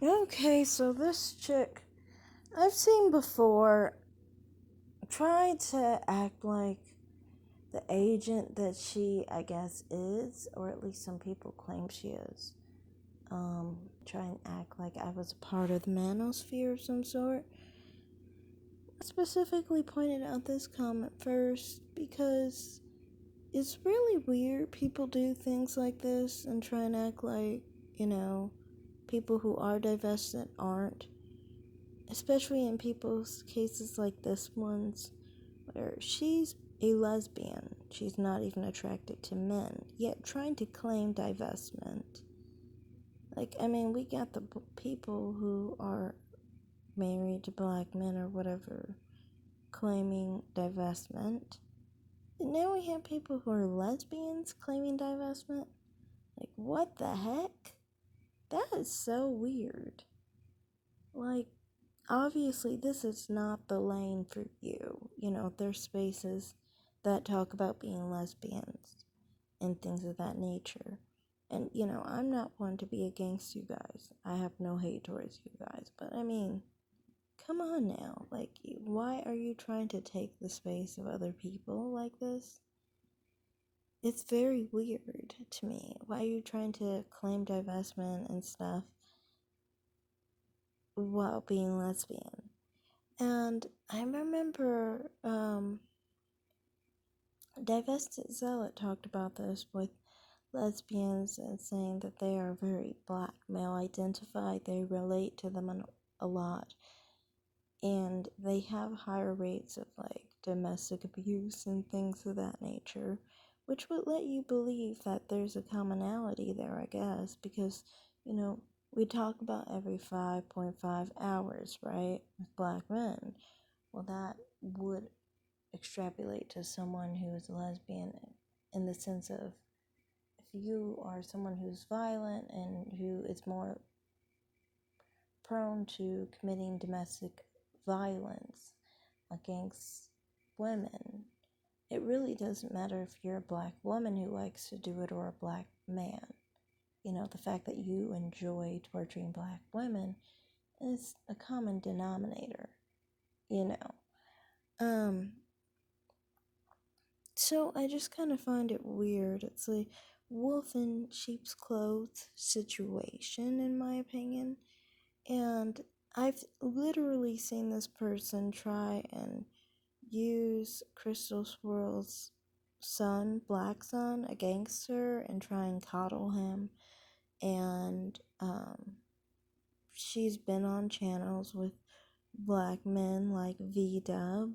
Okay, so this chick I've seen before try to act like the agent that she, I guess, is, or at least some people claim she is. Try and act like I was a part of the manosphere of some sort. I specifically pointed out this comment first because it's really weird people do things like this and try and act like, people who are divested aren't. Especially in people's cases like this one's, where she's a lesbian. She's not even attracted to men, yet trying to claim divestment. We got the people who are married to black men or whatever claiming divestment. And now we have people who are lesbians claiming divestment. Like, what the heck? That is so weird. Like, obviously, this is not the lane for you. There's spaces that talk about being lesbians and things of that nature. And, I'm not one to be against you guys. I have no hate towards you guys. But, come on now. Why are you trying to take the space of other people like this? It's very weird to me. Why are you trying to claim divestment and stuff while being lesbian? And I remember Divested Zealot talked about this with lesbians and saying that they are very black male identified. They relate to them a lot. And they have higher rates of domestic abuse and things of that nature, which would let you believe that there's a commonality there, I guess, because, we talk about every 5.5 hours, right, with black men. Well, that would extrapolate to someone who is a lesbian in the sense of if you are someone who's violent and who is more prone to committing domestic violence against women, it really doesn't matter if you're a black woman who likes to do it or a black man. The fact that you enjoy torturing black women is a common denominator, So I just kind of find it weird. It's a wolf in sheep's clothes situation, in my opinion. And I've literally seen this person try and use Crystal Swirl's son, Black Son, against her and try and coddle him. And she's been on channels with black men like V-Dub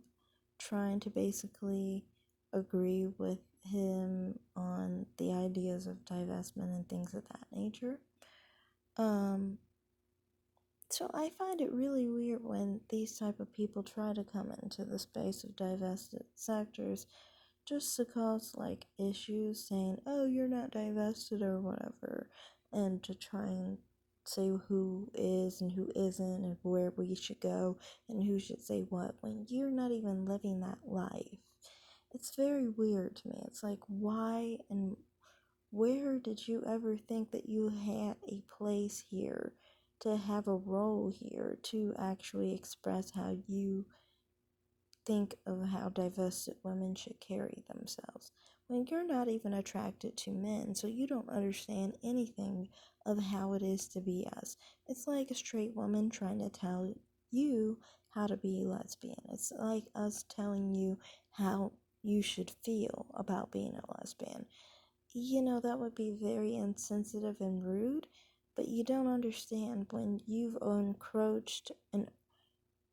trying to basically agree with him on the ideas of divestment and things of that nature. So I find it really weird when these type of people try to come into the space of divested sectors just to cause issues, saying, oh, you're not divested or whatever, and to try and say who is and who isn't and where we should go and who should say what when you're not even living that life. It's very weird to me. It's like, why and where did you ever think that you had a place here, to have a role here, to actually express how you think of how divested women should carry themselves, when you're not even attracted to men, so you don't understand anything of how it is to be us? It's like a straight woman trying to tell you how to be lesbian. It's like us telling you how you should feel about being a lesbian. That would be very insensitive and rude, but you don't understand when you've encroached and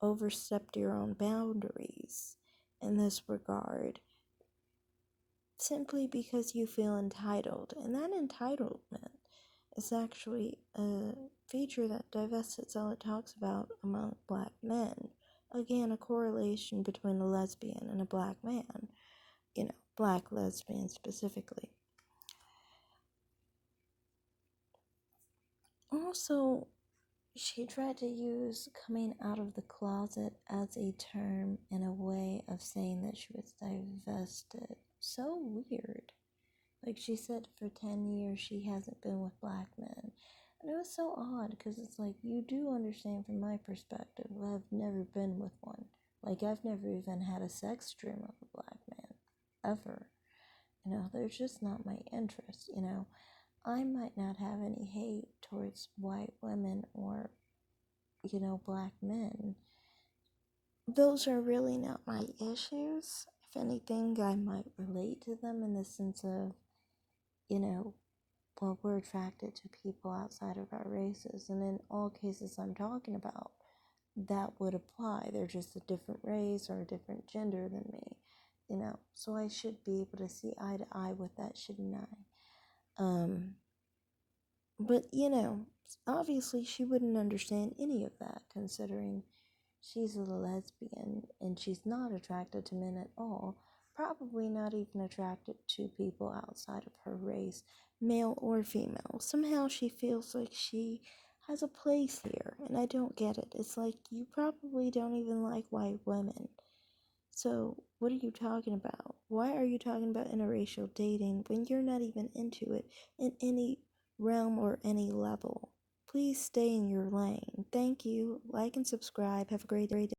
overstepped your own boundaries in this regard simply because you feel entitled. And that entitlement is actually a feature that Divested Zealot talks about among black men. Again, a correlation between a lesbian and a black man, black lesbian specifically. Also, she tried to use coming out of the closet as a term and a way of saying that she was divested. So weird. She said for 10 years she hasn't been with black men. And it was so odd because it's like, you do understand from my perspective, I've never been with one. Like, I've never even had a sex dream of a black man, ever. They're just not my interest. I might not have any hate towards white women or, black men. Those are really not my issues. If anything, I might relate to them in the sense of, well, we're attracted to people outside of our races. And in all cases I'm talking about, that would apply. They're just a different race or a different gender than me, So I should be able to see eye to eye with that, shouldn't I? But, obviously she wouldn't understand any of that, considering she's a lesbian and she's not attracted to men at all. Probably not even attracted to people outside of her race, male or female. Somehow she feels like she has a place here, and I don't get it. It's like, you probably don't even like white women. So, what are you talking about? Why are you talking about interracial dating when you're not even into it in any realm or any level? Please stay in your lane. Thank you. Like and subscribe. Have a great day.